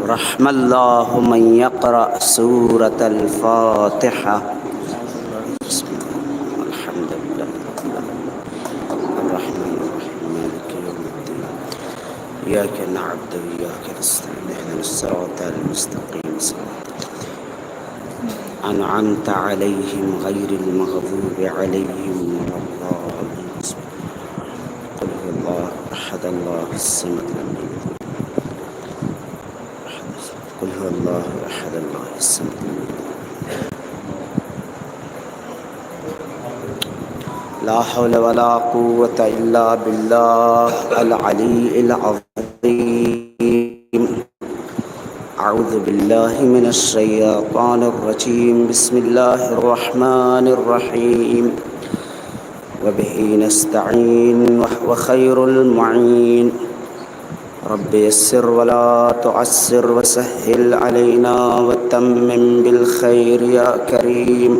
رحم الله من يقرأ سورة الفاتحة. بسم الله الحمد لله الرحمن الرحيم مالك يوم الدين إياك نعبد وإياك نستعين اهدنا الصراط المستقيم صراط أنعمت عليهم غير المغضوب عليهم ولا الضالين. قل هو الله أحد الله الصمد لم يلد قل هو الله أحد الله الصمد لم يلد لا حول ولا قوة إلا بالله العلي العظيم. أعوذ بالله من الشيطان الرجيم. بسم الله الرحمن الرحيم. وبه نستعين وهو خير المعين. رب يسر ولا تعسر وسهل علينا وتمم بالخير يا كريم.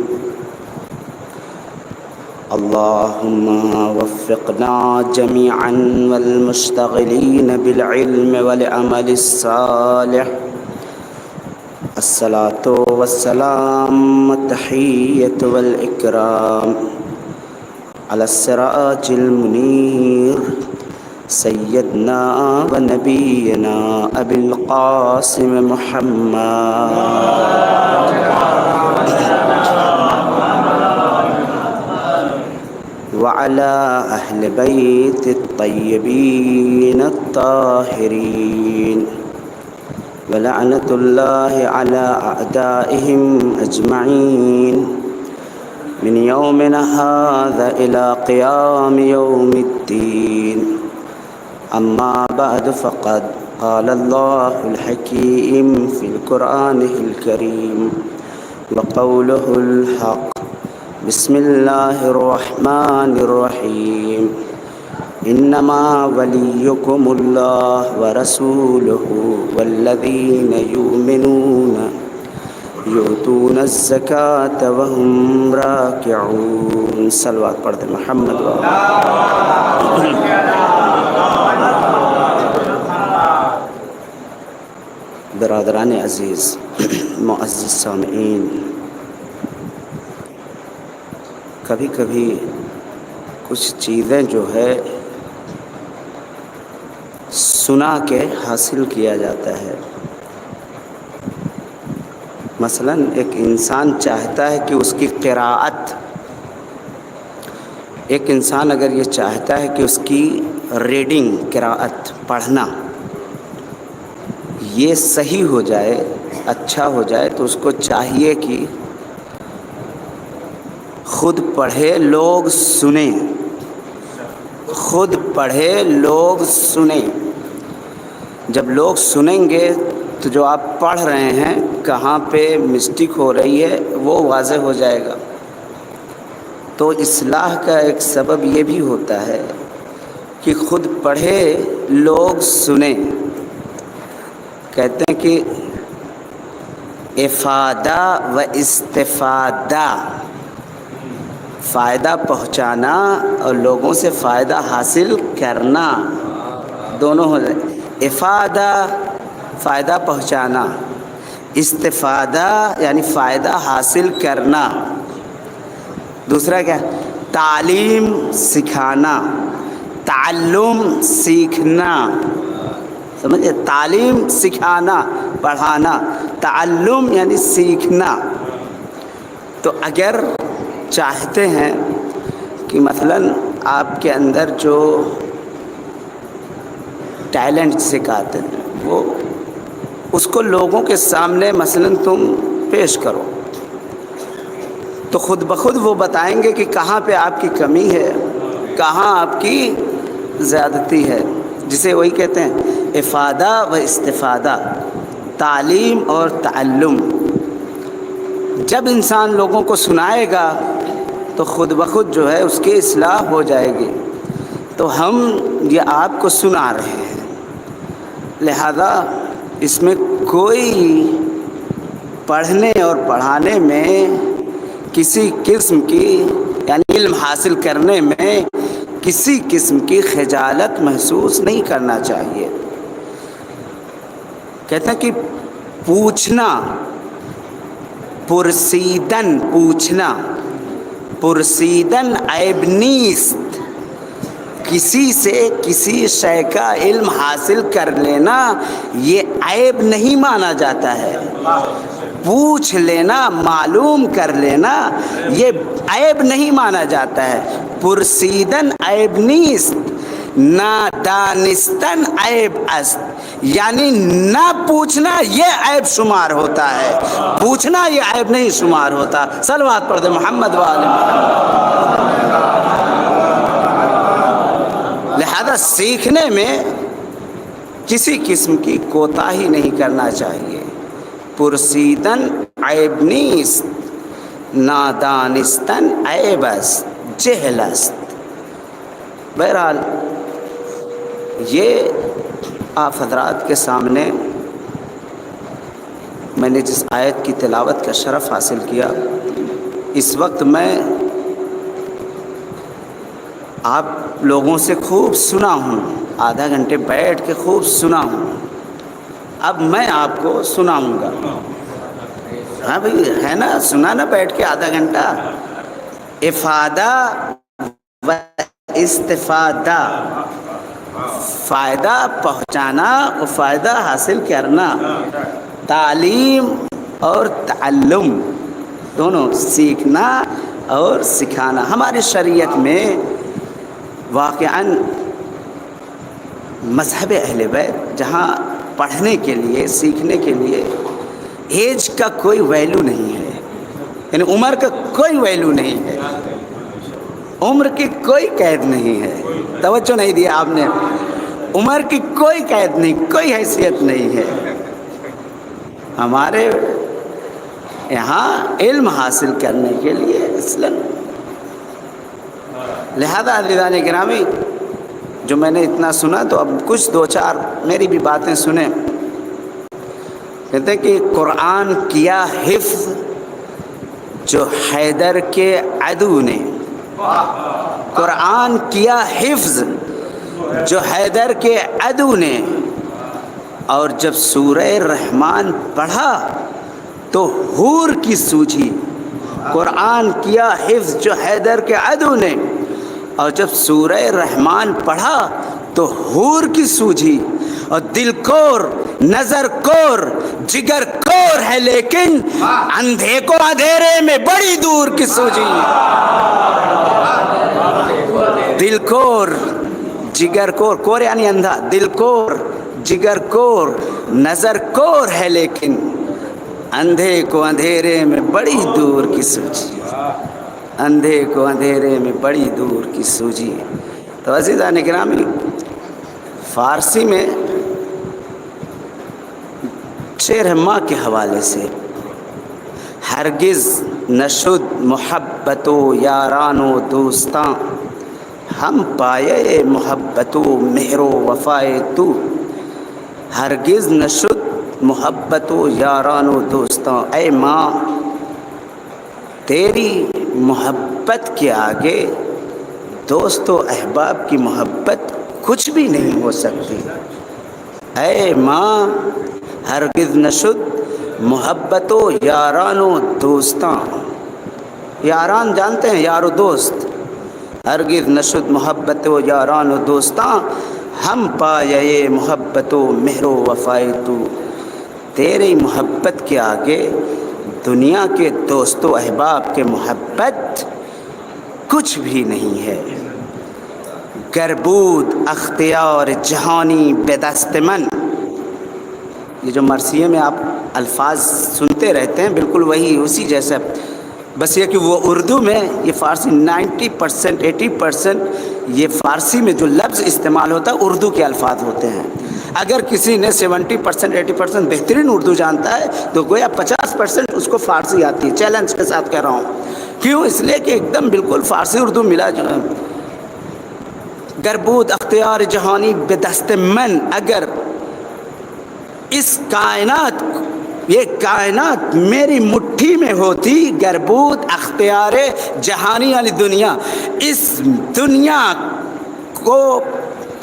اللهم وفقنا جميعا والمشتغلين بالعلم والعمل الصالح. الصلاة والسلام والتحية والإكرام على السراج المنير سيدنا ونبينا أبي القاسم محمد وعلى أهل بيت الطيبين الطاهرين ولعنة الله على أعدائهم أجمعين من يومنا هذا إلى قيام يوم الدين. أما بعد فقد قال الله الحكيم في القرآن الكريم وقوله الحق. بسم الله الرحمن الرحيم. إنما وليكم الله ورسوله والذين يؤتون الزكاة وهم راكعون. صلوات پڑھتے محمد برادران عزیز، معزز سامعین، کبھی کبھی کچھ چیزیں جو ہے سنا کے حاصل کیا جاتا ہے. مثلا ایک انسان چاہتا ہے کہ اس کی قراءت، ایک انسان اگر یہ چاہتا ہے کہ اس کی ریڈنگ، قراءت پڑھنا یہ صحیح ہو جائے، اچھا ہو جائے، تو اس کو چاہیے کہ خود پڑھے لوگ سنیں، خود پڑھے لوگ سنیں. جب لوگ سنیں گے تو جو آپ پڑھ رہے ہیں کہاں پہ مسٹیک ہو رہی ہے وہ واضح ہو جائے گا. تو اصلاح کا ایک سبب یہ بھی ہوتا ہے کہ خود پڑھے لوگ سنیں. کہتے ہیں کہ افادہ و استفادہ، فائدہ پہنچانا اور لوگوں سے فائدہ حاصل کرنا دونوں ہو جائے. افادہ فائدہ پہنچانا، استفادہ یعنی فائدہ حاصل کرنا. دوسرا کیا؟ تعلیم سکھانا، تعلم سیکھنا. سمجھے؟ تعلیم سکھانا، پڑھانا، تعلم یعنی سیکھنا. تو اگر چاہتے ہیں کہ مثلا آپ کے اندر جو ٹیلنٹ سکھاتے ہیں وہ اس کو لوگوں کے سامنے مثلا تم پیش کرو، تو خود بخود وہ بتائیں گے کہ کہاں پہ آپ کی کمی ہے، کہاں آپ کی زیادتی ہے. جسے وہی کہتے ہیں افادہ و استفادہ، تعلیم اور تعلم. جب انسان لوگوں کو سنائے گا تو خود بخود جو ہے اس کی اصلاح ہو جائے گی. تو ہم یہ آپ کو سنا رہے ہیں، لہذا اس میں کوئی پڑھنے اور پڑھانے میں کسی قسم کی، یعنی علم حاصل کرنے میں کسی قسم کی خجالت محسوس نہیں کرنا چاہیے. کہتے ہیں کہ پوچھنا، پرسیدن پوچھنا، پرسیدن عیب نیست، کسی سے کسی شے کا علم حاصل کر لینا یہ عیب نہیں مانا جاتا ہے، پوچھ لینا، معلوم کر لینا یہ عیب نہیں مانا جاتا ہے۔ پرسیدن عیب نیست، نادانستن عیب است، یعنی نہ پوچھنا یہ عیب شمار ہوتا ہے، پوچھنا یہ عیب نہیں شمار ہوتا۔ صلوات پڑھ دے محمد وآل محمد۔ لہذا سیکھنے میں کسی قسم کی کوتاہی نہیں کرنا چاہیے۔ پرسیدن عیب نیست، نادانستن عیب است، جہل است۔ بہرحال یہ آپ حضرات کے سامنے میں نے جس آیت کی تلاوت کا شرف حاصل کیا، اس وقت میں آپ لوگوں سے خوب سنا ہوں، آدھا گھنٹے بیٹھ کے خوب سنا ہوں، اب میں آپ کو سناؤں گا۔ ہاں بھئی ہے نا، سنا نا بیٹھ کے آدھا گھنٹہ، افادہ و استفادہ، فائدہ پہنچانا اور فائدہ حاصل کرنا، تعلیم اور تعلم دونوں، سیکھنا اور سکھانا۔ ہماری شریعت میں واقعاً مذہب اہل بیت جہاں پڑھنے کے لیے، سیکھنے کے لیے ایج کا کوئی ویلیو نہیں ہے، یعنی عمر کا کوئی ویلیو نہیں ہے، عمر کی کوئی قید نہیں ہے۔ توجہ نہیں دیا آپ نے، عمر کی کوئی قید نہیں، کوئی حیثیت نہیں ہے۔ ہمارے یہاں علم حاصل کرنے کے لیے اصلاً، لہذا عزیزان گرامی جو میں نے اتنا سنا تو اب کچھ دو چار میری بھی باتیں سنیں۔ کہتے ہیں کہ قرآن کیا حفظ جو حیدر کے عدو نے، قرآن کیا حفظ جو حیدر کے عدو نے، اور جب سورہ رحمان پڑھا تو حور کی سوجھی۔ قرآن کیا حفظ جو حیدر کے عدو نے، اور جب سورہ رحمان پڑھا تو حور کی سوجھی، اور دل کور، نظر کور، جگر کور ہے لیکن اندھے کو اندھیرے میں بڑی دور کی سوجھی۔ دل کور، جگر کور، کور یعنی اندھا، دل کور، جگر کور، نظر کور ہے لیکن اندھے کو اندھیرے میں بڑی دور کی سوجھی، اندھے کو اندھیرے میں بڑی دور کی سوجھی۔ تو عزیزان گرامی فارسی میں شعر ہے ماں کے حوالے سے، ہرگز نشد محبت و یاران و دوستاں، ہم پائے محبت و مہر و وفائے تو، ہرگز نشد محبت و یاران و دوستاں، اے ماں تیری محبت کے آگے دوست و احباب کی محبت کچھ بھی نہیں ہو سکتی۔ اے ماں ہرگز نشد محبت و یاران و دوستاں، یاران جانتے ہیں، یار و دوست، ہرگز نشد محبت و یاران و دوستاں، ہم پائے محبت و مہر و وفائے تو، تیری محبت کے آگے دنیا کے دوست و احباب کے محبت کچھ بھی نہیں ہے۔ گر بود اختیار جہانی بے دست من، یہ جو مرثیے میں آپ الفاظ سنتے رہتے ہیں بالکل وہی اسی جیسا، بس یہ کہ وہ اردو میں، یہ فارسی 90% 80% یہ فارسی میں جو لفظ استعمال ہوتا ہے اردو کے الفاظ ہوتے ہیں۔ اگر کسی نے 70% 80% بہترین اردو جانتا ہے تو گویا 50% اس کو فارسی آتی ہے، چیلنج کے ساتھ کہہ رہا ہوں۔ کیوں؟ اس لیے کہ ایک دم بالکل فارسی اردو ملا جو ہے۔ گر بود اختیار جہانی بے دست من، اگر اس کائنات، یہ کائنات میری مٹھی میں ہوتی، گر بود اختیار جہانی یعنی دنیا، اس دنیا کو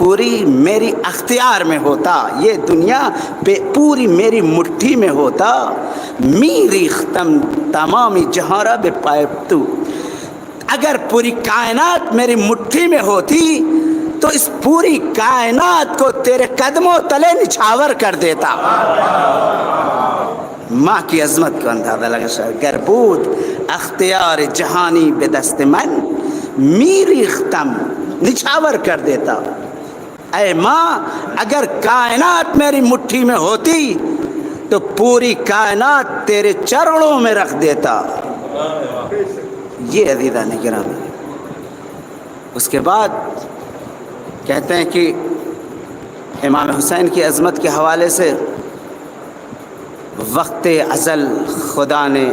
پوری میری اختیار میں ہوتا، یہ دنیا پوری میری مٹھی میں ہوتا، میری ختم تمامی جہاں را بے پائب تو، اگر پوری کائنات میری مٹھی میں ہوتی تو اس پوری کائنات کو تیرے قدموں تلے نچھاور کر دیتا۔ ماں کی عظمت کو اندازہ لگا شاید، گر بود اختیار جہانی بے دست من، میری ختم نچھاور کر دیتا۔ اے ماں اگر کائنات میری مٹھی میں ہوتی تو پوری کائنات تیرے چرنوں میں رکھ دیتا۔ یہ عزیزان گرامی۔ اس کے بعد کہتے ہیں کہ امام حسین کی عظمت کے حوالے سے، وقت ازل خدا نے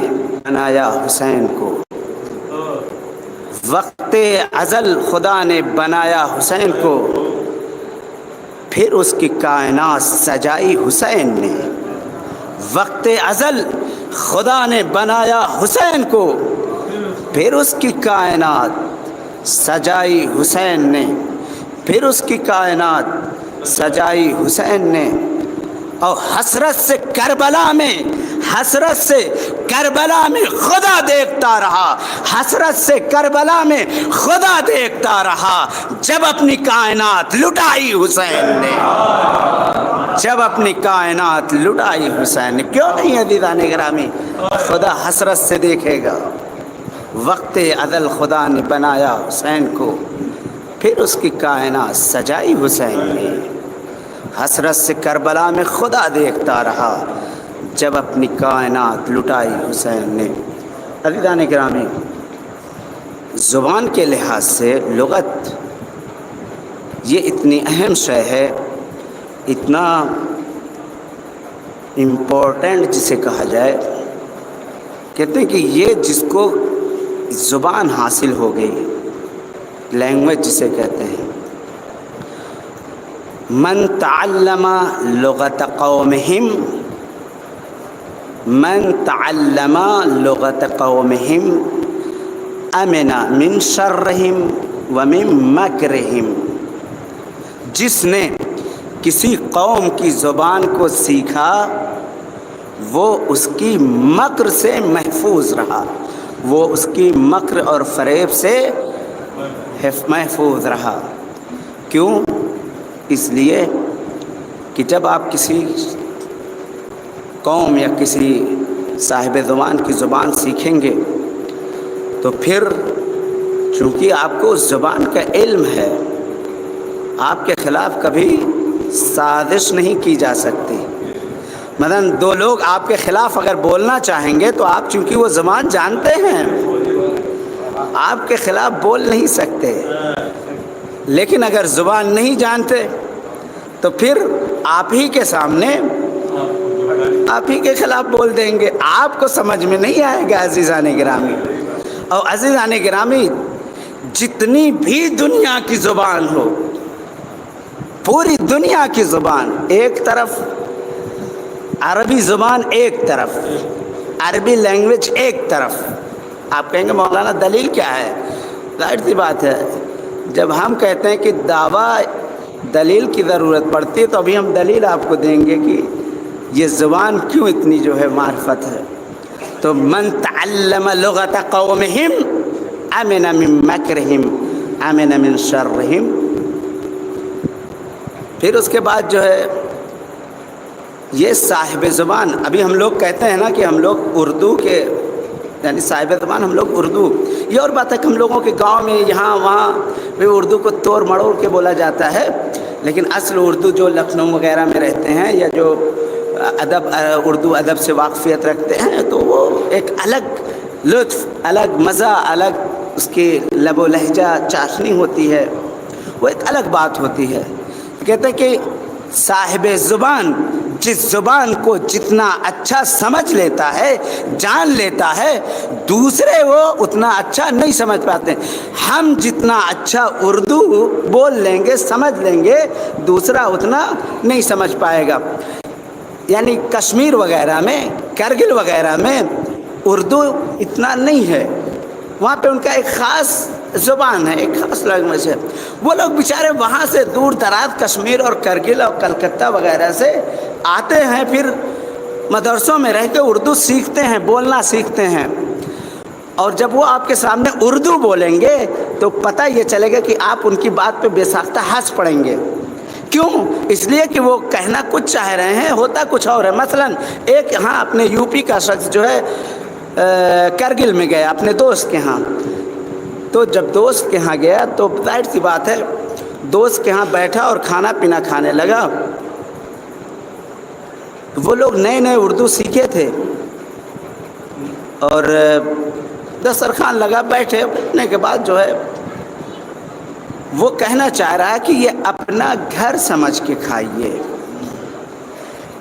بنایا حسین کو، وقت ازل خدا نے بنایا حسین کو، پھر اس کی کائنات سجائی حسین نے۔ وقت ازل خدا نے بنایا حسین کو، پھر اس کی کائنات سجائی حسین نے، پھر اس کی کائنات سجائی حسین نے۔ اور حسرت سے کربلا میں، حسرت سے کربلا میں خدا دیکھتا رہا، حسرت سے کربلا میں خدا دیکھتا رہا، جب اپنی کائنات لٹائی حسین نے، جب اپنی کائنات لٹائی حسین نے۔ کیوں نہیں عزیزان گرامی، خدا حسرت سے دیکھے گا۔ وقت ازل خدا نے بنایا حسین کو، پھر اس کی کائنات سجائی حسین نے۔ حسرت سے کربلا میں خدا دیکھتا رہا، جب اپنی کائنات لٹائی حسین نے۔ عزیزان گرامی، زبان کے لحاظ سے لغت یہ اتنی اہم شے ہے، اتنا امپورٹنٹ جسے کہا جائے، کہتے ہیں کہ یہ جس کو زبان حاصل ہو گئی، لینگویج جسے کہتے ہیں، من تعلم لغت قومہم، من تعلم لغت قومہم امن من شرہم ومن مکرہم، جس نے کسی قوم کی زبان کو سیکھا وہ اس کی مکر سے محفوظ رہا، وہ اس کی مکر اور فریب سے محفوظ رہا۔ کیوں؟ اس لیے کہ جب آپ کسی قوم یا کسی صاحب زبان کی زبان سیکھیں گے تو پھر چونکہ آپ کو اس زبان کا علم ہے، آپ کے خلاف کبھی سازش نہیں کی جا سکتی۔ مثلاً دو لوگ آپ کے خلاف اگر بولنا چاہیں گے تو آپ چونکہ وہ زبان جانتے ہیں، آپ کے خلاف بول نہیں سکتے، لیکن اگر زبان نہیں جانتے تو پھر آپ ہی کے سامنے آپ ہی کے خلاف بول دیں گے، آپ کو سمجھ میں نہیں آئے گا عزیزان گرامی۔ اور عزیزان گرامی، جتنی بھی دنیا کی زبان ہو، پوری دنیا کی زبان ایک طرف، عربی زبان ایک طرف، عربی لینگویج ایک طرف، آپ کہیں گے مولانا دلیل کیا ہے؟ ظاہر سی بات ہے، جب ہم کہتے ہیں کہ دعویٰ دلیل کی ضرورت پڑتی ہے تو ابھی ہم دلیل آپ کو دیں گے کہ یہ زبان کیوں اتنی جو ہے معرفت ہے۔ تو من تعلم لغت قومہم امن من مکرہم امن من شرہم۔ پھر اس کے بعد جو ہے یہ صاحب زبان، ابھی ہم لوگ کہتے ہیں نا کہ ہم لوگ اردو کے، یعنی صاحب زبان ہم لوگ اردو، یہ اور بات ہے کہ ہم لوگوں کے گاؤں میں یہاں وہاں بھی اردو کو توڑ مڑوڑ کے بولا جاتا ہے، لیکن اصل اردو جو لکھنؤ وغیرہ میں رہتے ہیں یا جو ادب اردو ادب سے واقفیت رکھتے ہیں تو وہ ایک الگ لطف، الگ مزہ، الگ اس کی لب و لہجہ چاشنی ہوتی ہے، وہ ایک الگ بات ہوتی ہے۔ کہتے ہیں کہ صاحب زبان جس زبان کو جتنا اچھا سمجھ لیتا ہے، جان لیتا ہے، دوسرے وہ اتنا اچھا نہیں سمجھ پاتے۔ ہم جتنا اچھا اردو بول لیں گے، سمجھ لیں گے، دوسرا اتنا نہیں سمجھ پائے گا۔ یعنی کشمیر وغیرہ میں، کرگل وغیرہ میں اردو اتنا نہیں ہے، وہاں پہ ان کا ایک خاص زبان ہے، ایک خاص لینگویج ہے. وہ لوگ بیچارے وہاں سے دور دراز کشمیر اور کرگل اور کلکتہ وغیرہ سے آتے ہیں، پھر مدرسوں میں رہ کے اردو سیکھتے ہیں، بولنا سیکھتے ہیں. اور جب وہ آپ کے سامنے اردو بولیں گے تو پتہ یہ چلے گا کہ آپ ان کی بات پہ بے ساختہ ہنس پڑیں گے. کیوں؟ اس لیے کہ وہ کہنا کچھ چاہ رہے ہیں، ہوتا کچھ اور ہے. مثلا ایک یہاں اپنے یو پی کا شخص جو ہے کرگل میں گیا اپنے دوست کے ہاں. تو جب دوست کے ہاں گیا تو ظاہر سی بات ہے دوست کے ہاں بیٹھا اور کھانا پینا کھانے لگا. وہ لوگ نئے نئے اردو سیکھے تھے اور دسترخوان لگا بیٹھے. بیٹھنے کے بعد جو ہے وہ کہنا چاہ رہا ہے کہ یہ اپنا گھر سمجھ کے کھائیے،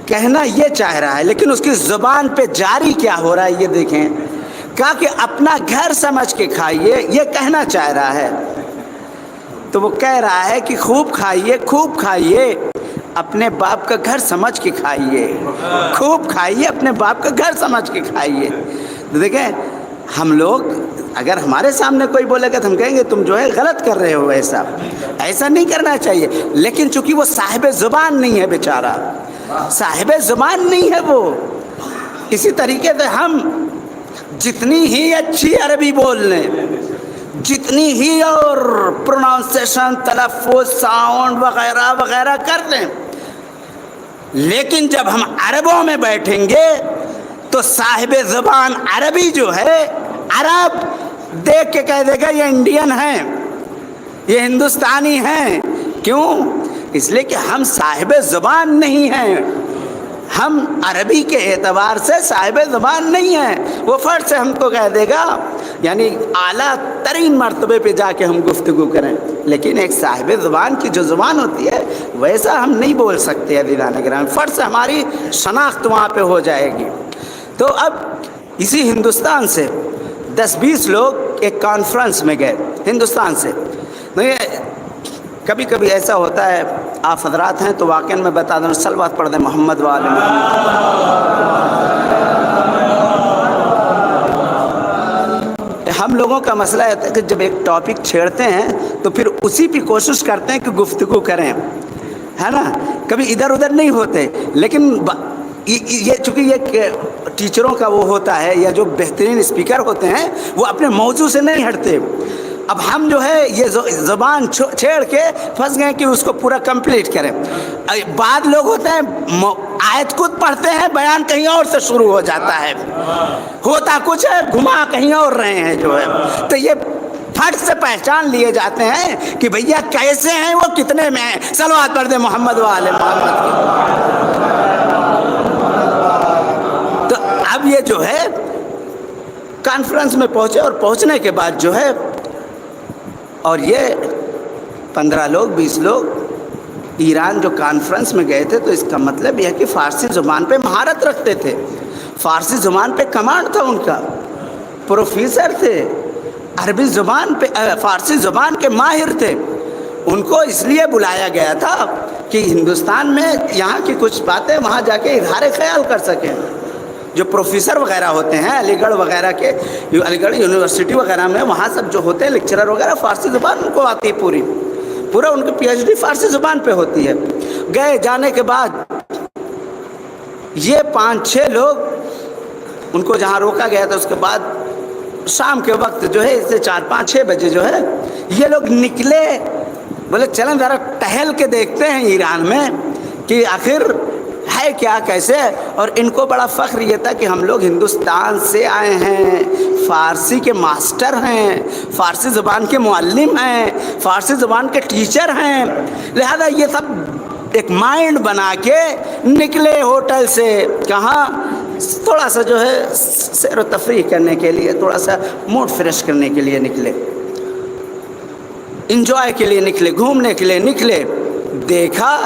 کہنا یہ چاہ رہا ہے، لیکن اس کی زبان پہ جاری کیا ہو رہا ہے یہ دیکھیں. کہا کہ اپنا گھر سمجھ کے کھائیے، یہ کہنا چاہ رہا ہے. تو وہ کہہ رہا ہے کہ خوب کھائیے، خوب کھائیے، اپنے باپ کا گھر سمجھ کے کھائیے، خوب کھائیے، اپنے باپ کا گھر سمجھ کے کھائیے. دیکھیں ہم لوگ اگر ہمارے سامنے کوئی بولے گا تو ہم کہیں گے تم جو ہے غلط کر رہے ہو، ایسا نہیں کرنا چاہیے. لیکن چونکہ وہ صاحب زبان نہیں ہے بیچارہ، صاحب زبان نہیں ہے وہ. اسی طریقے سے ہم جتنی ہی اچھی عربی بول لیں، جتنی ہی اور پروناؤنسیشن، تلفظ، ساؤنڈ وغیرہ وغیرہ کر لیں، لیکن جب ہم عربوں میں بیٹھیں گے تو صاحب زبان عربی جو ہے، عرب دیکھ کے کہہ دے گا یہ انڈین ہیں، یہ ہندوستانی ہیں. کیوں؟ اس لیے کہ ہم صاحب زبان نہیں ہیں، ہم عربی کے اعتبار سے صاحب زبان نہیں ہیں. وہ فرد سے ہم کو کہہ دے گا، یعنی اعلیٰ ترین مرتبے پہ جا کے ہم گفتگو کریں. لیکن ایک صاحب زبان کی جو زبان ہوتی ہے ویسا ہم نہیں بول سکتے. عزیزان گرامی، فرد سے ہماری شناخت وہاں پہ ہو جائے گی. تو اب اسی ہندوستان سے 10-20 لوگ ایک کانفرنس میں گئے ہندوستان سے. کبھی کبھی ایسا ہوتا ہے، آپ حضرات ہیں تو واقعاً میں بتا دوں، صلوات پڑھ دیں محمد وآل محمد. ہم لوگوں کا مسئلہ ہے کہ جب ایک ٹاپک چھیڑتے ہیں تو پھر اسی پہ کوشش کرتے ہیں کہ گفتگو کریں، ہے نا، کبھی ادھر ادھر نہیں ہوتے. لیکن یہ چونکہ یہ ٹیچروں کا وہ ہوتا ہے یا جو بہترین اسپیکر ہوتے ہیں وہ اپنے موضوع سے نہیں ہٹتے. اب ہم جو ہے یہ زبان چھیڑ کے پھنس گئے کہ اس کو پورا کمپلیٹ کریں. بعض لوگ ہوتے ہیں آیت خود پڑھتے ہیں، بیان کہیں اور سے شروع ہو جاتا ہے، ہوتا کچھ ہے، گھما کہیں اور رہے ہیں جو ہے. تو یہ پھٹ سے پہچان لیے جاتے ہیں کہ بھیا کیسے ہیں وہ، کتنے میں ہیں. صلوات پڑھ دیں محمد وآل محمد. تو اب یہ جو ہے کانفرنس میں پہنچے اور پہنچنے کے بعد جو ہے اور یہ 15 لوگ 20 لوگ ایران جو کانفرنس میں گئے تھے، تو اس کا مطلب یہ ہے کہ فارسی زبان پہ مہارت رکھتے تھے، فارسی زبان پہ کمانڈ تھا ان کا، پروفیسر تھے، عربی زبان پہ فارسی زبان کے ماہر تھے. ان کو اس لیے بلایا گیا تھا کہ ہندوستان میں یہاں کی کچھ باتیں وہاں جا کے اظہار خیال کر سکیں. جو پروفیسر وغیرہ ہوتے ہیں علی گڑھ وغیرہ کے، علی گڑھ یونیورسٹی وغیرہ میں، وہاں سب جو ہوتے ہیں لیکچرر وغیرہ، فارسی زبان ان کو آتی ہے، پورا ان کی PhD فارسی زبان پہ ہوتی ہے. گئے، جانے کے بعد یہ 5-6 لوگ ان کو جہاں روکا گیا تھا، اس کے بعد شام کے وقت جو ہے اسے 4-5-6 بجے جو ہے یہ لوگ نکلے، بولے چلیں ذرا ٹہل کے دیکھتے ہیں ایران میں کہ آخر ہے کیا، کیسے. اور ان کو بڑا فخر یہ تھا کہ ہم لوگ ہندوستان سے آئے ہیں، فارسی کے ماسٹر ہیں، فارسی زبان کے معلم ہیں، فارسی زبان کے ٹیچر ہیں. لہذا یہ سب ایک مائنڈ بنا کے نکلے ہوٹل سے. کہاں؟ تھوڑا سا جو ہے سیر و تفریح کرنے کے لیے، تھوڑا سا موڈ فریش کرنے کے لیے نکلے، انجوائے کے لیے نکلے، گھومنے کے لیے نکلے. دیکھا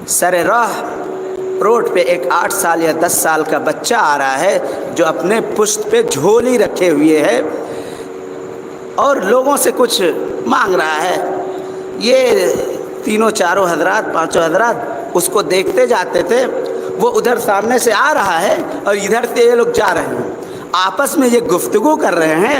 سر راہ روڈ پہ ایک 8 سال یا 10 سال کا بچہ آ رہا ہے جو اپنے پشت پہ جھولی رکھے ہوئے ہے اور لوگوں سے کچھ مانگ رہا ہے. یہ 3-4 حضرات 5 حضرات اس کو دیکھتے جاتے تھے. وہ ادھر سامنے سے آ رہا ہے اور ادھر سے یہ لوگ جا رہے ہیں، آپس میں یہ گفتگو کر رہے ہیں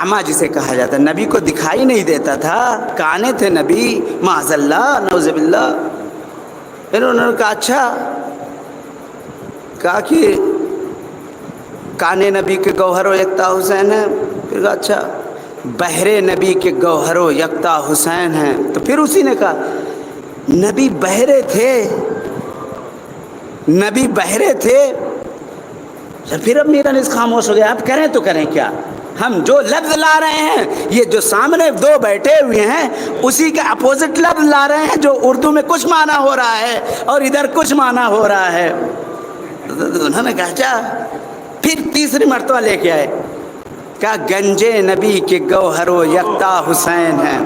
اعمیٰ جسے کہا جاتا ہے، نبی کو دکھائی نہیں دیتا تھا، کانے تھے نبی، معاذ اللہ نعوذ باللہ۔ انہوں نے کہا اچھا، کہا کہ کانے نبی کے گوہر و یکتا حسین ہیں، پھر کہا اچھا بہرے نبی کے گوہر و یکتا حسین ہیں، تو پھر اسی نے کہا نبی بہرے تھے، نبی بہرے تھے۔ پھر اب میرا نس خاموش ہو گیا، اب کریں تو کریں کیا، ہم جو لفظ لا رہے ہیں، یہ جو سامنے دو بیٹھے ہوئے ہیں اسی کا اپوزٹ لفظ لا رہے ہیں، جو اردو میں کچھ معنی ہو رہا ہے اور ادھر کچھ معنی ہو رہا ہے۔ انہوں نے کہا اچھا، پھر تیسری مرتبہ لے کے آئے، کہا گنجے نبی کے گوہر و یکتا حسین ہیں۔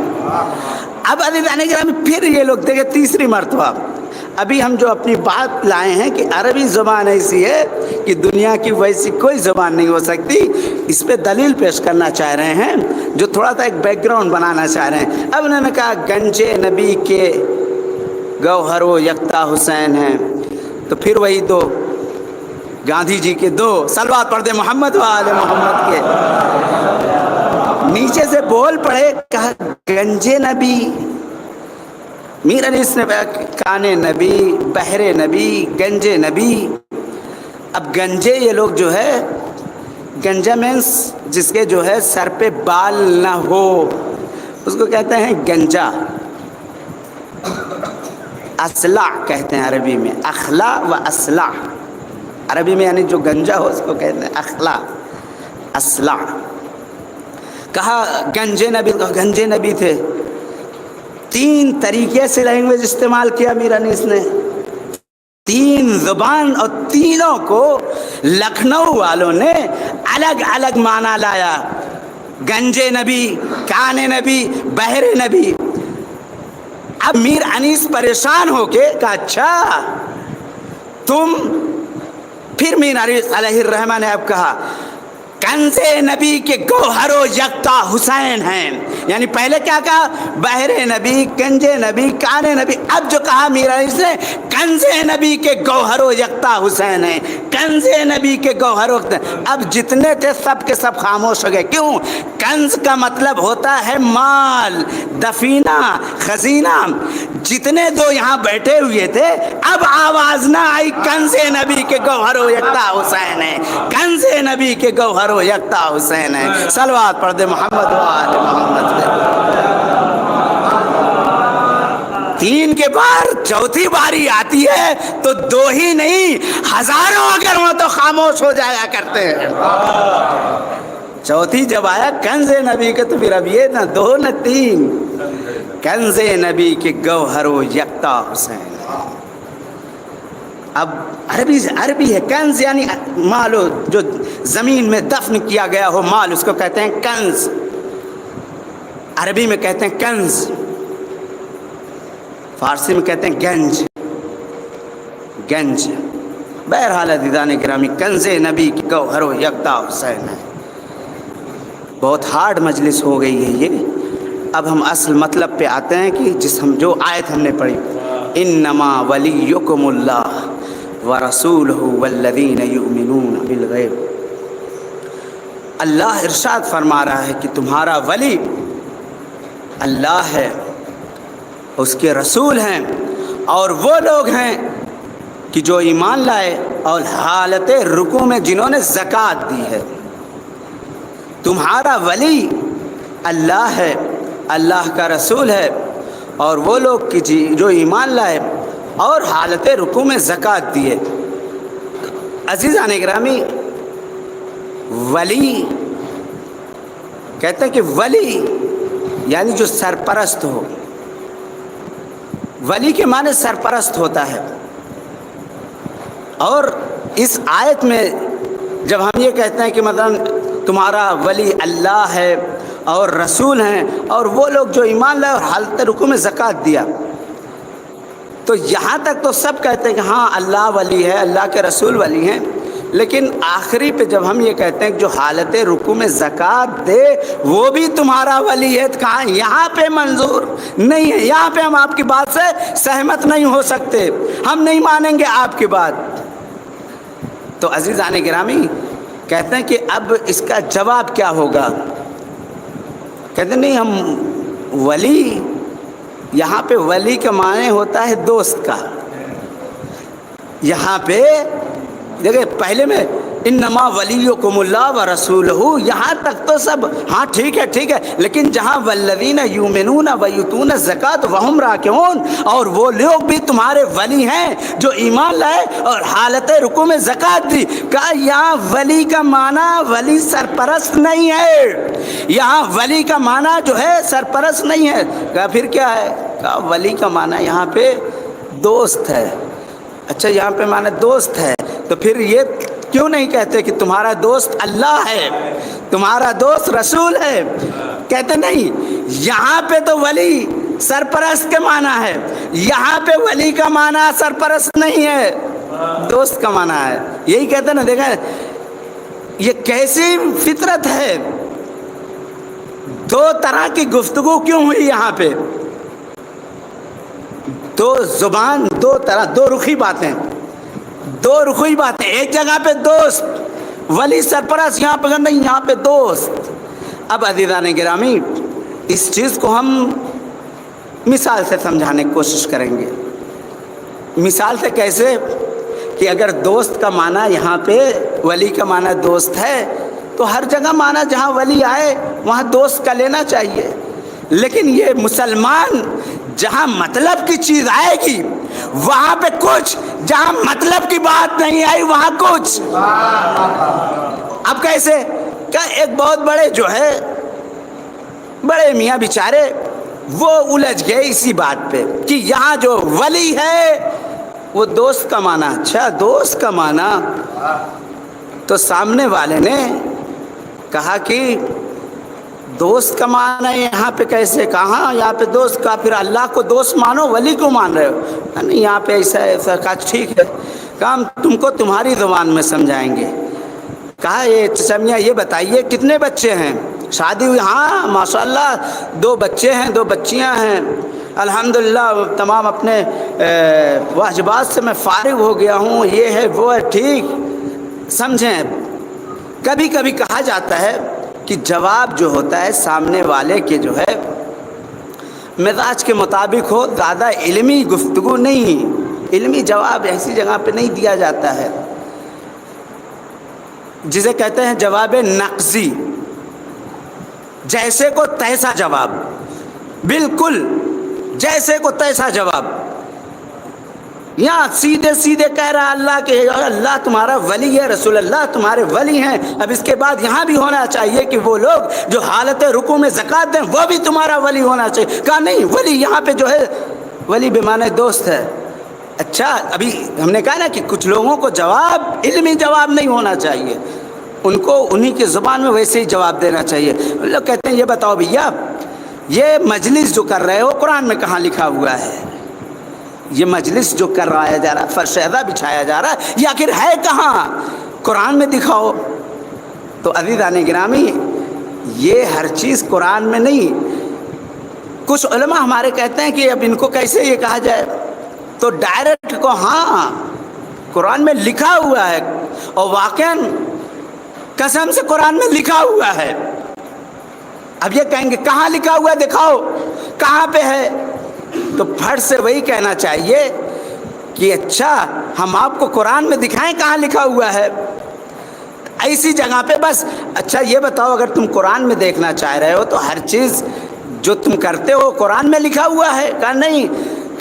اب عزیزان گرامی پھر یہ لوگ دیکھیں تیسری مرتبہ، ابھی ہم جو اپنی بات لائے ہیں کہ عربی زبان ایسی ہے کہ دنیا کی ویسی کوئی زبان نہیں ہو سکتی، اس پہ دلیل پیش کرنا چاہ رہے ہیں، جو تھوڑا سا ایک بیک گراؤنڈ بنانا چاہ رہے ہیں۔ اب انہوں نے کہا گنجے نبی کے گوہر و یکتا حسین ہیں، تو پھر وہی دو گاندھی جی کے دو صلوات پڑھ دے محمد و آل محمد کے، نیچے سے بول پڑے، کہا گنجے نبی، میر انیس نے کانے نبی، بہرے نبی، گنجے نبی۔ اب گنجے یہ لوگ جو ہے، گنجا مینس جس کے جو ہے سر پہ بال نہ ہو اس کو کہتے ہیں گنجا، اصلع کہتے ہیں عربی میں، اخلا و اصلع، عربی میں یعنی جو گنجا ہو اس کو کہتے ہیں اخلا اصلع۔ کہا گنجے نبی، گنجے نبی تھے۔ تین طریقے سے لینگویج استعمال کیا میر انیس نے، تین زبان، اور تینوں کو لکھنؤ والوں نے الگ الگ معنی لایا، گنجے نبی، کانے نبی، بہرے نبی۔ اب میر انیس پریشان ہو کے کہا اچھا تم، پھر میر انیس علیہ الرحمہ نے اب کہا کنز نبی کے گوہر و یکتا حسین ہیں، یعنی پہلے کیا کہا، بہرے نبی، کنز نبی، کانے نبی، اب جو کہا میر انیس نے کنز نبی کے گوہر و یکتا حسین ہیں، کنز نبی کے گوہر و یکتا۔ اب جتنے تھے سب کے سب خاموش ہو گئے، کیوں؟ کنز کا مطلب ہوتا ہے مال، دفینہ، خزینہ۔ جتنے دو یہاں بیٹھے ہوئے تھے اب آواز نہ آئی کنز نبی کے گوہر و یکتا حسین ہے، کنز نبی کے گوہر و یکتا حسین ہے۔ صلوات پڑھ دے محمد و آل محمد پہ۔ تین کے بعد چوتھی باری آتی ہے تو دو ہی نہیں ہزاروں اگر ہوں تو خاموش ہو جایا کرتے ہیں۔ چوتھی جب آیا کنز نبی کے، تو پھر اب یہ نہ دو نہ تین، کنز نبی کے گوہر و یکتا حسین۔ اب عربی ہے، کنز یعنی مال، جو زمین میں دفن کیا گیا ہو مال، اس کو کہتے ہیں کنز، عربی میں کہتے ہیں کنز، فارسی میں کہتے ہیں گنج، گنج۔ بہرحال عزیزان گرامی کنز نبی کی گوہر و یکتا حسین ہے۔ بہت ہارڈ مجلس ہو گئی ہے یہ، اب ہم اصل مطلب پہ آتے ہیں کہ جو آیت ہم نے پڑھی، انما ولیکم اللہ ورسولہ والذین یؤمنون بالغیب۔ اللہ ارشاد فرما رہا ہے کہ تمہارا ولی اللہ ہے، اس کے رسول ہیں، اور وہ لوگ ہیں کہ جو ایمان لائے اور حالت رکوع میں جنہوں نے زکوٰۃ دی ہے۔ تمہارا ولی اللہ ہے، اللہ کا رسول ہے، اور وہ لوگ کہ جو ایمان لائے اور حالت رکوع میں زکوٰۃ دیے۔ عزیزان گرامی، ولی کہتے ہیں کہ ولی یعنی جو سرپرست ہو، ولی کے معنی سرپرست ہوتا ہے۔ اور اس آیت میں جب ہم یہ کہتے ہیں کہ مثلا تمہارا ولی اللہ ہے اور رسول ہیں اور وہ لوگ جو ایمان لائے اور حالت رکوع میں زکوٰۃ دیا، تو یہاں تک تو سب کہتے ہیں کہ ہاں اللہ ولی ہے، اللہ کے رسول ولی ہیں، لیکن آخری پہ جب ہم یہ کہتے ہیں کہ جو حالت رکوع میں زکوٰۃ دے وہ بھی تمہارا ولی ہے، کہاں یہاں پہ منظور نہیں ہے، یہاں پہ ہم آپ کی بات سے سہمت نہیں ہو سکتے، ہم نہیں مانیں گے آپ کی بات۔ تو عزیزان گرامی کہتے ہیں کہ اب اس کا جواب کیا ہوگا؟ کہتے نہیں ہم ولی، یہاں پہ ولی کا معنی ہوتا ہے دوست کا. یہاں پہ دیکھیں پہلے میں انما ولیکم اللہ ورسولہ، یہاں تک تو سب ہاں ٹھیک ہے، لیکن جہاں والذین یؤمنون ویؤتون الزکاۃ وہم راکعون، اور وہ لوگ بھی تمہارے ولی ہیں جو ایمان لائے اور حالت رکوع میں زکوٰۃ دی. کہا یہاں ولی کا معنی ولی سرپرست نہیں ہے، یہاں ولی کا معنی جو ہے سرپرست نہیں ہے. کہا پھر کیا ہے؟ کہا ولی کا معنی یہاں پہ دوست ہے. اچھا یہاں پہ معنی دوست ہے تو پھر یہ کیوں نہیں کہتے کہ تمہارا دوست اللہ ہے، تمہارا دوست رسول ہے؟ کہتے نہیں، یہاں پہ تو ولی سرپرست کے معنی ہے، یہاں پہ ولی کا معنی سرپرست نہیں ہے، دوست کا معنی ہے. یہی کہتے نا، دیکھیں یہ کیسی فطرت ہے. دو طرح کی گفتگو کیوں ہوئی یہاں پہ؟ دو زبان، دو طرح، دو رخی باتیں، دو رخی باتیں. ایک جگہ پہ دوست ولی سرپرست، یہاں پہ نہیں، یہاں پہ دوست. اب عزیزان گرامی اس چیز کو ہم مثال سے سمجھانے کی کوشش کریں گے. مثال سے کیسے؟ کہ اگر دوست کا معنی یہاں پہ ولی کا معنی دوست ہے تو ہر جگہ معنی جہاں ولی آئے وہاں دوست کا لینا چاہیے. لیکن یہ مسلمان جہاں مطلب کی چیز آئے گی وہاں پہ کچھ، جہاں مطلب کی بات نہیں آئی وہاں کچھ. اب کیسے؟ کہ ایک بہت بڑے جو ہے بڑے میاں بیچارے وہ الجھ گئے اسی بات پہ کہ یہاں جو ولی ہے وہ دوست کا معنی. اچھا دوست کا معنی، تو سامنے والے نے کہا کہ دوست کا معنی یہاں پہ کیسے؟ کہاں یہاں پہ دوست کا؟ پھر اللہ کو دوست مانو، ولی کو مان رہے ہو؟ نہیں یہاں پہ ایسا. کہا ٹھیک ہے، کہا ہم تم کو تمہاری زبان میں سمجھائیں گے. کہا یہ چچا یہ بتائیے کتنے بچے ہیں؟ شادی ہوئی؟ ہاں ماشاءاللہ 2 بچے ہیں، 2 بچیاں ہیں، الحمدللہ تمام اپنے واجبات سے میں فارغ ہو گیا ہوں، یہ ہے وہ ہے. ٹھیک سمجھیں. کبھی کبھی کہا جاتا ہے کہ جواب جو ہوتا ہے سامنے والے کے جو ہے مزاج کے مطابق ہو، زیادہ علمی گفتگو نہیں، علمی جواب ایسی جگہ پہ نہیں دیا جاتا ہے جسے کہتے ہیں جواب نقضی، جیسے کو تیسا جواب، بالکل جیسے کو تیسا جواب. یہاں سیدھے سیدھے کہہ رہا اللہ کہ اللہ تمہارا ولی ہے، رسول اللہ تمہارے ولی ہیں. اب اس کے بعد یہاں بھی ہونا چاہیے کہ وہ لوگ جو حالت رکوع میں زکوٰۃ دیں وہ بھی تمہارا ولی ہونا چاہیے. کہا نہیں، ولی یہاں پہ جو ہے ولی بے معنی دوست ہے. اچھا ابھی ہم نے کہا نا کہ کچھ لوگوں کو جواب علمی جواب نہیں ہونا چاہیے، ان کو انہی کی زبان میں ویسے ہی جواب دینا چاہیے. لوگ کہتے ہیں یہ بتاؤ بھیا یہ مجلس جو کر رہے ہو قرآن میں کہاں لکھا ہوا ہے؟ یہ مجلس جو کرایا جا رہا ہے، فرشیدہ بچھایا جا رہا ہے، یہ آخر ہے کہاں؟ قرآن میں دکھاؤ. تو عزیزان گرامی یہ ہر چیز قرآن میں نہیں. کچھ علماء ہمارے کہتے ہیں کہ اب ان کو کیسے یہ کہا جائے، تو ڈائریکٹ کو ہاں قرآن میں لکھا ہوا ہے، اور واقعاً قسم سے قرآن میں لکھا ہوا ہے. اب یہ کہیں گے کہاں لکھا ہوا ہے دکھاؤ، کہاں پہ ہے؟ تو پھٹ سے وہی کہنا چاہیے کہ اچھا ہم آپ کو قرآن میں دکھائیں کہاں لکھا ہوا ہے. ایسی جگہ پہ بس اچھا یہ بتاؤ اگر تم قرآن میں دیکھنا چاہ رہے ہو تو ہر چیز جو تم کرتے ہو قرآن میں لکھا ہوا ہے؟ کہا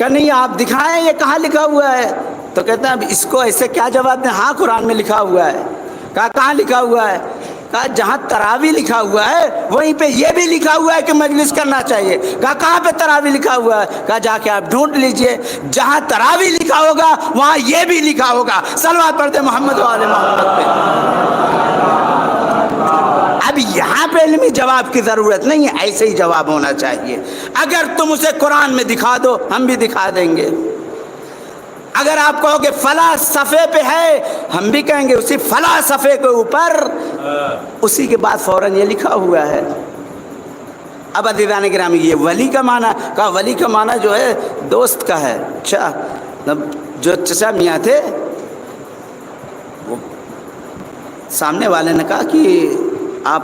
نہیں آپ دکھائیں یہ کہاں لکھا ہوا ہے. تو کہتے ہیں اب اس کو ایسے کیا جواب دیں؟ ہاں قرآن میں لکھا ہوا ہے. کہا کہاں لکھا ہوا ہے؟ کہا جہاں تراویح لکھا ہوا ہے وہیں پہ یہ بھی لکھا ہوا ہے کہ مجلس کرنا چاہیے. کہا کہاں پہ تراویح لکھا ہوا ہے؟ کہا جا کے آپ ڈھونڈ لیجئے، جہاں تراویح لکھا ہوگا وہاں یہ بھی لکھا ہوگا. صلوات پڑھتے محمد و آل محمد پہ. اب یہاں پہ علمی جواب کی ضرورت نہیں ہے، ایسے ہی جواب ہونا چاہیے. اگر تم اسے قرآن میں دکھا دو ہم بھی دکھا دیں گے. اگر آپ کہو کہ فلاں صفحے پہ ہے ہم بھی کہیں گے اسی فلاں صفحے کے اوپر اسی کے بعد فوراً یہ لکھا ہوا ہے. اب عزیزان گرامی یہ ولی کا معنی، کہا ولی کا معنی جو ہے دوست کا ہے. اچھا جو چچا میاں تھے وہ سامنے والے نے کہا کہ آپ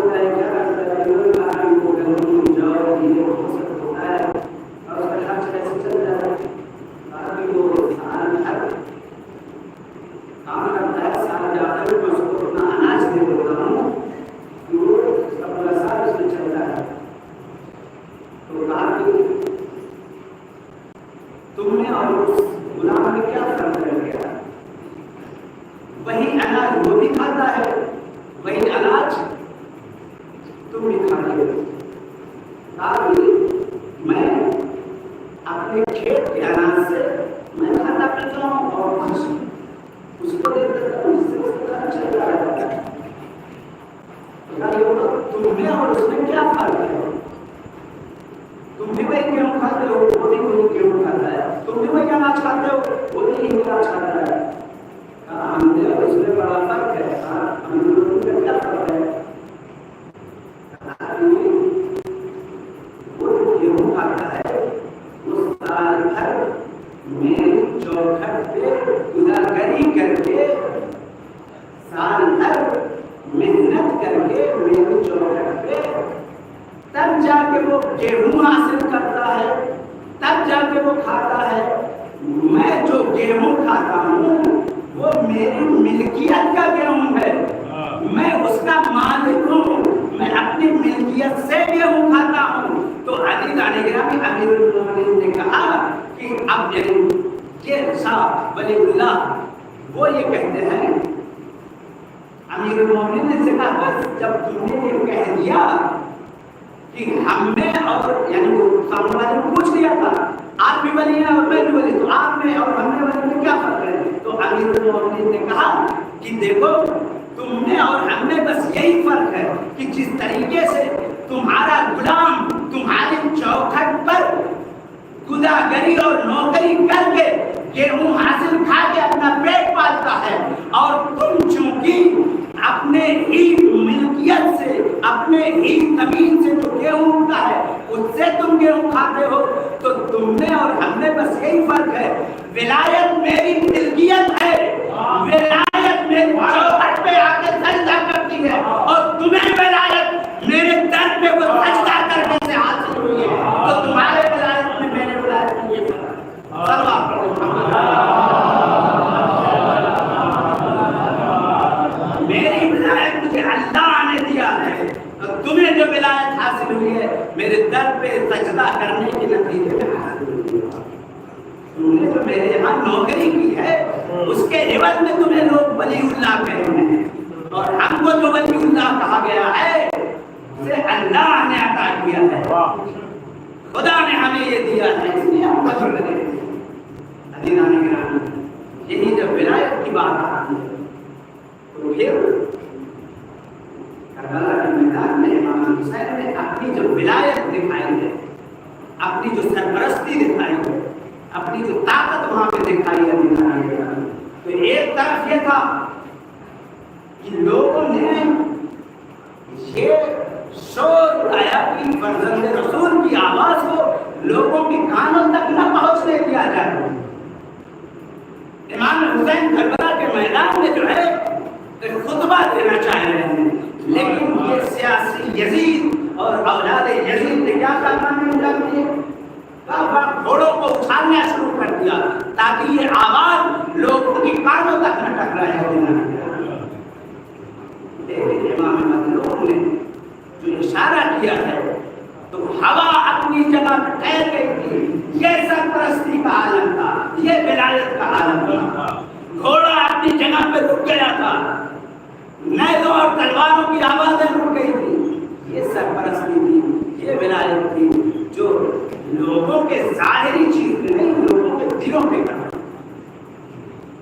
ہوتا ہے کیا کرتا ہے وہ گندم جاؤ یہ وہ سب ہوتا ہے اور اس کا خرچ کیسے چل رہا ہے آدمی کو سال ہر کام کرتا ہے سال جاتا ہے میں اس کو اتنا اناج دے دیتا ہوں کہ وہ اپنا سال اس میں چلتا ہے تو کہا کہ تم نے اور اس غلام میں کیا فرق کر گیا وہی اناج وہ بھی کھاتا ہے وہی اناج تم بھی کھاتے ہو تاکہ میں اپنے کھیت کے اناج سے میں کھاتا پیتا ہوں اور اس کو دے دیتا ہوں اس سے اس کا چلتا رہتا ہے تم نے اور اس میں کیا فرق ہے تم بھی وہی گیہوں کھاتے ہو وہ بھی وہی گیہوں کھاتا ہے تم بھی وہی اناج کھاتے ہو وہ بھی یہی اناج کھاتا ہے ہم نے اس میں بڑا فرق ہے ہم لوگوں کا کیا فرق ہے وہ گیہوں کھاتا ہے وہ سال بھر میری چوکھٹ پہ گزارگری کر کے سال بھر محنت کر کے میری چوکھٹ پہ تب جا کے وہ گیہوں حاصل کرتا ہے تب جا کے وہ کھاتا ہے میں جو گیہوں کھاتا ہوں وہ میری ملکیت کا گیہوں ہے میں اس کا مالک ہوں میں اپنی ملکیت سے گیہوں کھاتا ہوں تو علی گرامی امیر المومنین نے کہا کہ اب یہ صاحب ولی اللہ وہ یہ کہتے ہیں امیر المومنین نے کہا بس جب تم نے یہ کہہ دیا کہ ہم نے اور یعنی وہ سامنے والے نے پوچھ لیا تھا آپ بھی ولی ہیں اور میں بھی ولی تو آپ میں اور ہم نے ولی میں کیا فرق ہے تو امیر المومنین نے کہا کہ دیکھو تم نے اور ہم میں بس یہی فرق ہے کہ جس طریقے سے تمہارا غلام تمہاری چوکھٹ پر گداگری اور نوکری کر کے گیہوں حاصل کھا کے اپنا پیٹ پالتا ہے اور تم چونکہ اپنے ہی ملکیت سے اپنے ہی زمین سے جو گیہوں اگتا ہے اس سے تم گیہوں کھاتے ہو تو تم نے اور ہم نے بس یہی فرق ہے ولایت میری ملکیت ہے ولایت میری چوکھٹ پہ آ کے سجدہ کرتی ہے اور تمہیں ولایت میرے در پہ وہ سجدہ کرنے سے حاصل ہوئی ہے تو تمہارے ولایت میں میرے ولایت میں یہ فرق میری ولایت مجھے اللہ نے دیا ہے اور تمہیں جو ولایت حاصل ہوئی ہے میرے در پہ سجدہ کرنے کے نتیجے میں حاصل ہوئی ہے تم نے جو میرے یہاں نوکری کی ہے اس کے عوض میں تمہیں لوگ ولی اللہ کہتے ہیں اور ہم کو جو ولی اللہ کہا گیا ہے اسے اللہ نے عطا کیا ہے خدا نے ہمیں یہ دیا ہے اس لیے ہم قدر کریں عزیزان گرامی یہی جب ولایت کی بات آتی ہے تو پھر کربلا کے میدان میں امام حسین نے اپنی جو ولایت دکھائی ہے اپنی جو سرپرستی دکھائی ہے اپنی جو طاقت وہاں پہ دکھائی ہے تو ایک طرف یہ تھا کہ لوگوں نے یہ شور اٹھایا کہ فرزند رسول کی آواز کو لوگوں کے کانوں تک نہ پہنچنے دیا جائے امام حسین کربلا کے میدان میں جو ہے خطبہ دینا چاہ رہے ہیں لیکن یہ سیاسی یزید اور اولاد یزید نے کیا کرنا ہے گھوڑوں کو اچھالنا شروع کر دیا تاکہ یہ آواز لوگوں کی کانوں تک نہ ٹکرائے لیکن امام مظلوم نے جو اشارہ کیا ہے تو ہوا اپنی جگہ پر ٹھہر گئی تھی یہ سرپرستی کا عالم تھا یہ ولایت کا عالم تھا گھوڑا اپنی جگہ پہ رک گیا تھا نیزوں اور تلواروں کی آوازیں رک گئی تھی یہ سرپرستی تھی یہ ولایت تھی جو لوگوں کے ظاہری چیز میں نہیں لوگوں کے دلوں پہ کرنا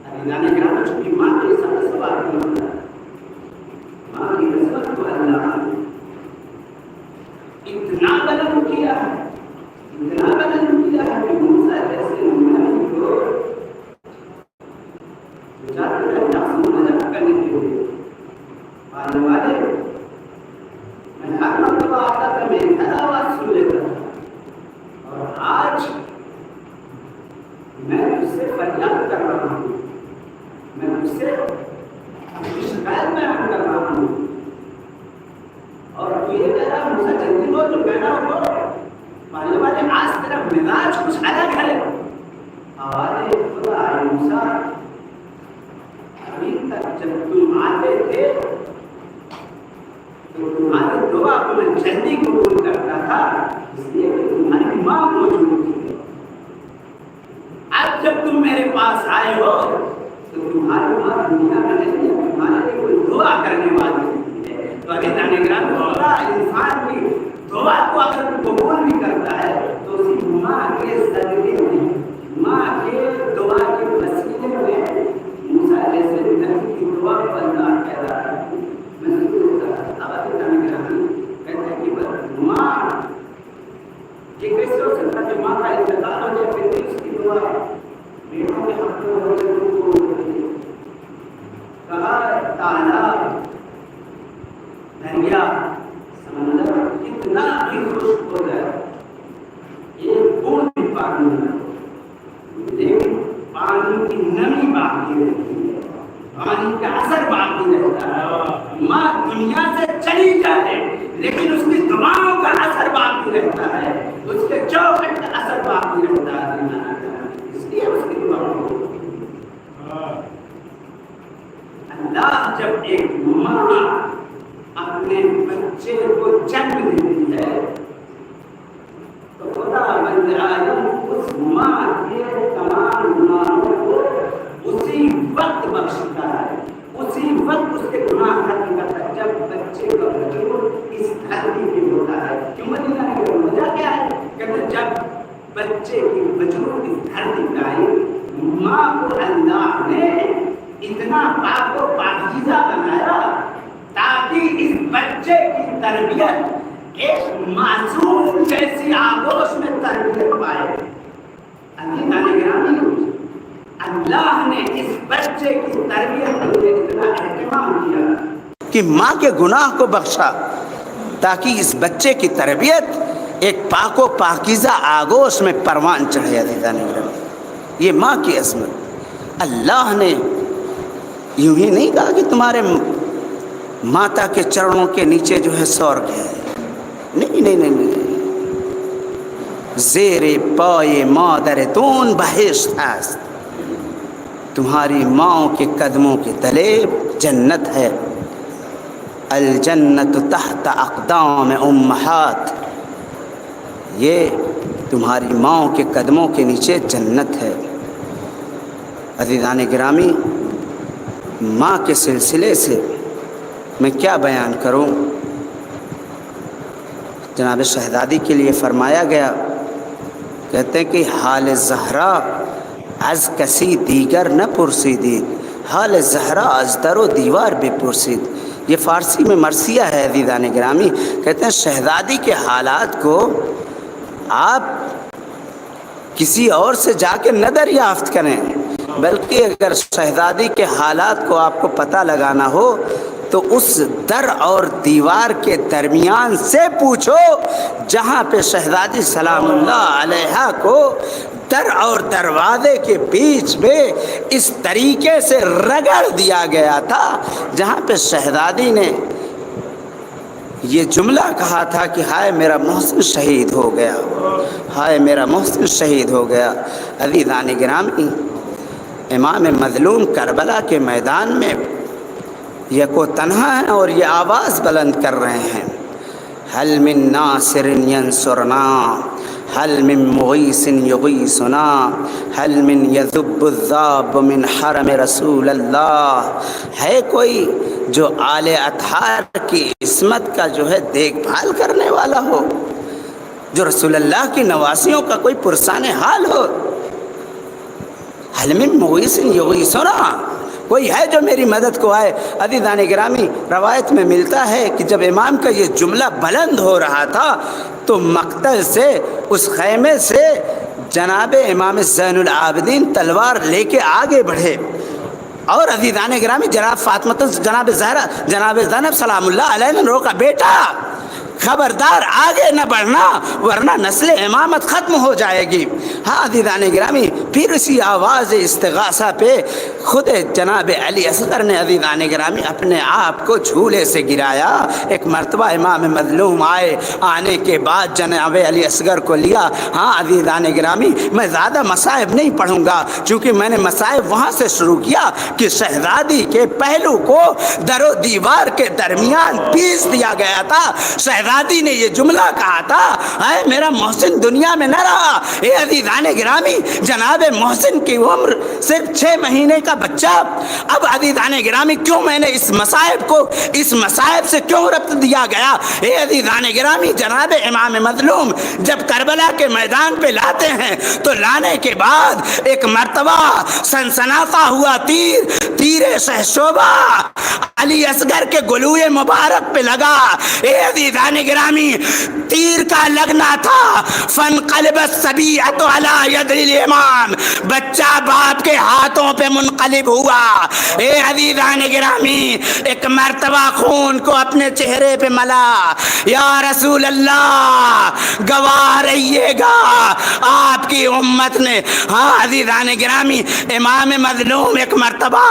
عزیزان گرامی چونکہ ماں کی سوال نہیں ہوتا ماں کی نسبت کو اللہ اتنا بلند کیا ہے اتنا بلند کیا ہے کہ موسیٰ جیسے نبی کو جاتے ہیں تعصب نظر کرنے کے لیے پانے والے میں ہر مرتبہ آتا تھا میں ہر آواز سن لیتا تھا اور آج میں اس سے فریاد کر رہا ہوں میں اس سے اپنی شکایت بیان کر رہا ہوں اور تو یہ کہہ رہا موسیٰ جلدی بول جو کہنا ہو ماننے والے آج تیرا مزاج کچھ الگ ہے. آواز خدا آئی موسیٰ ابھی تک جب تم آتے تھے تو تمہاری دعا کو میں جلدی قبول کرتا تھا اس لیے کہ تمہاری ماں موجود تھی. اب جب تم میرے پاس آئے ہو تو تمہاری ماں دنیا میں نہیں ہے, تمہارے لیے کوئی دعا کرنے والی نہیں ہے. تو اگر نگران ہوگا انسان کی دعا کو اگر قبول بھی کرتا ہے تو اسی ماں کے صدقے میں, ماں کے دعا کے وسیلے میں موسیٰ علیہ السلام کی دعا کو اللہ کہہ رہا ہے. ماں یہ کیسے ہو سکتا ہے؟ ماں کا انتقال ہو جائے پھر اس کی دعا بیٹوں کے حق میں ہو جائے. کہا تالاب دریا سمندر کتنا بھی خشک ہو جائے ایک بوند بھی پانی نہ لیکن پانی کی نمی باقی رہتی ہے, پانی کا اثر باقی رہتا ہے. ماں دنیا سے چلی جائے لیکن اس کی دعاؤں کا اثر باقی رہتا ہے, اس کے چوکھٹ کا اثر باقی رہتا ہے. اس لیے اس کی دعاؤں اللہ جب ایک ماں اپنے بچے کو جنم دیتی ہے تو خدا بند عالم اس ماں کے تمام گناہوں کو اسی وقت بخشتا ہے, اسی وقت اس کے گناہ ختم کرتا ہے جب بچے کا وجود اس دھرتی پہ ہوتا ہے. کیوں مدینہ کی وجہ کیا ہے؟ کہ جب بچے کی وجود اس دھرتی پہ آئی ماں کو اللہ نے اتنا پاک و پاکیزہ بنایا تاکہ اس بچے کی تربیت ایک معصوم جیسی آغوش میں تربیت پائے. اللہ نے اس بچے کی تربیت کے لیے اتنا اہتمام کیا کہ ماں کے گناہ کو بخشا تاکہ اس بچے کی تربیت ایک پاک و پاکیزہ آغوش میں پروان چڑھے. یہ ماں کی عظمت. اللہ نے یوں ہی نہیں کہا کہ تمہارے ماتا کے چرنوں کے نیچے جو ہے سورگ ہے. نہیں نہیں نہیں نہیں, زیر پائے مادرتون بہشت است, تمہاری ماں کے قدموں کے تلے جنت ہے. الجنت تحت اقدام امہات, یہ تمہاری ماں کے قدموں کے نیچے جنت ہے. عزیزان گرامی, ماں کے سلسلے سے میں کیا بیان کروں. جناب شہزادی کے لیے فرمایا گیا, کہتے ہیں کہ حال زہرا از کسی دیگر نہ پرسیدید, حال زہرا از در و دیوار بے پرسید. یہ فارسی میں مرثیہ ہے عزیزان گرامی. کہتے ہیں شہزادی کے حالات کو آپ کسی اور سے جا کے نہ دریافت کریں, بلکہ اگر شہزادی کے حالات کو آپ کو پتہ لگانا ہو تو اس در اور دیوار کے درمیان سے پوچھو جہاں پہ شہزادی سلام اللہ علیہا کو در اور دروازے کے بیچ میں اس طریقے سے رگڑ دیا گیا تھا جہاں پہ شہزادی نے یہ جملہ کہا تھا کہ ہائے میرا محسن شہید ہو گیا, ہائے میرا محسن شہید ہو گیا. عزیزان گرامی, امام مظلوم کربلا کے میدان میں یکو تنہا ہیں اور یہ آواز بلند کر رہے ہیں, حل من ناصر ینصرنا, حل من مغیث یغیثنا, حل من یذب الذاب من حرم رسول اللہ. ہے کوئی جو آل اطہار کی عصمت کا جو ہے دیکھ بھال کرنے والا ہو, جو رسول اللہ کی نواسیوں کا کوئی پرسان حال ہو. حل من مغیث یغیثنا, کوئی ہے جو میری مدد کو آئے. عزیزان گرامی, روایت میں ملتا ہے کہ جب امام کا یہ جملہ بلند ہو رہا تھا تو مقتل سے, اس خیمے سے جناب امام زین العابدین تلوار لے کے آگے بڑھے اور عزیزان گرامی جناب فاطمہ جناب زہرا جناب زینب سلام اللہ علیہ نے روکا, بیٹا خبردار آگے نہ بڑھنا ورنہ نسل امامت ختم ہو جائے گی. ہاں عزیزان گرامی, پھر اسی آواز استغاثہ پہ خود جناب علی اصغر نے عزیزان گرامی اپنے آپ کو جھولے سے گرایا۔ ایک مرتبہ امام مظلوم آنے کے بعد جناب علی اصغر کو لیا۔ ہاں عزیزان گرامی، میں زیادہ مصائب نہیں پڑھوں گا، چونکہ میں نے مصائب وہاں سے شروع کیا کہ شہزادی کے پہلو کو در و دیوار کے درمیان پیس دیا گیا تھا۔ شہزادی نے یہ جملہ کہا تھا، اے میرا محسن دنیا میں نہ رہا۔ اے عزیزان گرامی، جناب محسن کی عمر صرف 6 مہینے کا بچہ۔ اب عزیزان گرامی کیوں میں نے اس مصائب سے کیوں ربط دیا گیا؟ اے عزیزان گرامی، جناب امام مظلوم جب کربلا کے میدان پہ لاتے ہیں تو لانے کے بعد ایک مرتبہ سنسناتا ہوا تیر شہشوبہ علی اصغر کے گلوئے مبارک پہ لگا۔ اے عزیزان گرامی، تیر کا لگنا تھا، فانقلب الصبیۃ علی ید الامام، بچہ باپ کے ہاتھوں پہ منقلب ہوا۔ اے عزیزان گرامی، ایک مرتبہ خون کو اپنے چہرے پہ ملا۔ یا رسول اللہ، گواہ رہیے گا آپ کی امت نے۔ ہاں عزیزان گرامی، امام مظلوم ایک مرتبہ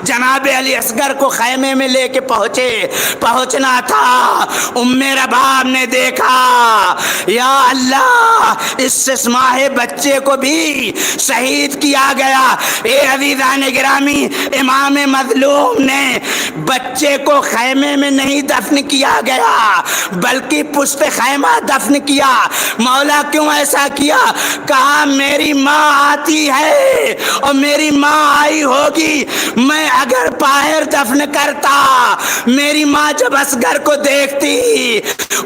جناب علی اصغر کو خیمے میں لے کے پہنچنا تھا۔ ام رباب نے دیکھا، یا اللہ، اس 6 ماہ بچے کو بھی شہید کیا گیا۔ اے عزیزان گرامی، امام مظلوم نے بچے کو خیمے میں نہیں دفن کیا گیا بلکہ پشت خیمہ دفن کیا۔ مولا کیوں ایسا کیا؟ کہا میری ماں آتی ہے اور میری ماں آئی ہوگی، میں اگر باہر دفن کرتا، میری ماں جب اصغر کو دیکھتی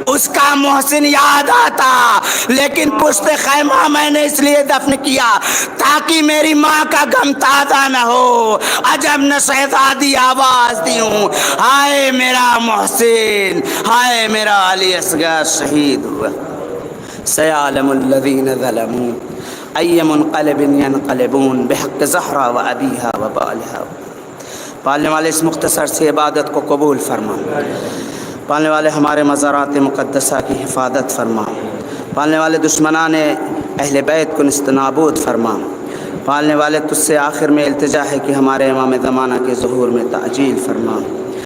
اس کا محسن یاد آتا، لیکن پشت خیمہ میں نے اس لیے دفن کیا تاکہ میری ماں کا غم تازہ نہ ہو۔ عجب نہ شہزادی آواز دی ہوں، ہائے میرا محسن، ہائے میرا علی اصغر شہید ہوا۔ سیعلم الذین ظلموا ای منقلب ینقلبون بحق زہرا و ابیہا و بالہا۔ پالنے والے اس مختصر سی عبادت کو قبول فرما۔ پالنے والے ہمارے مزارات مقدسہ کی حفاظت فرما۔ پالنے والے دشمنان اہل بیت کو نیست نابود فرما۔ پالنے والے تجھ سے آخر میں التجا ہے کہ ہمارے امام زمانہ کے ظہور میں تعجیل فرما۔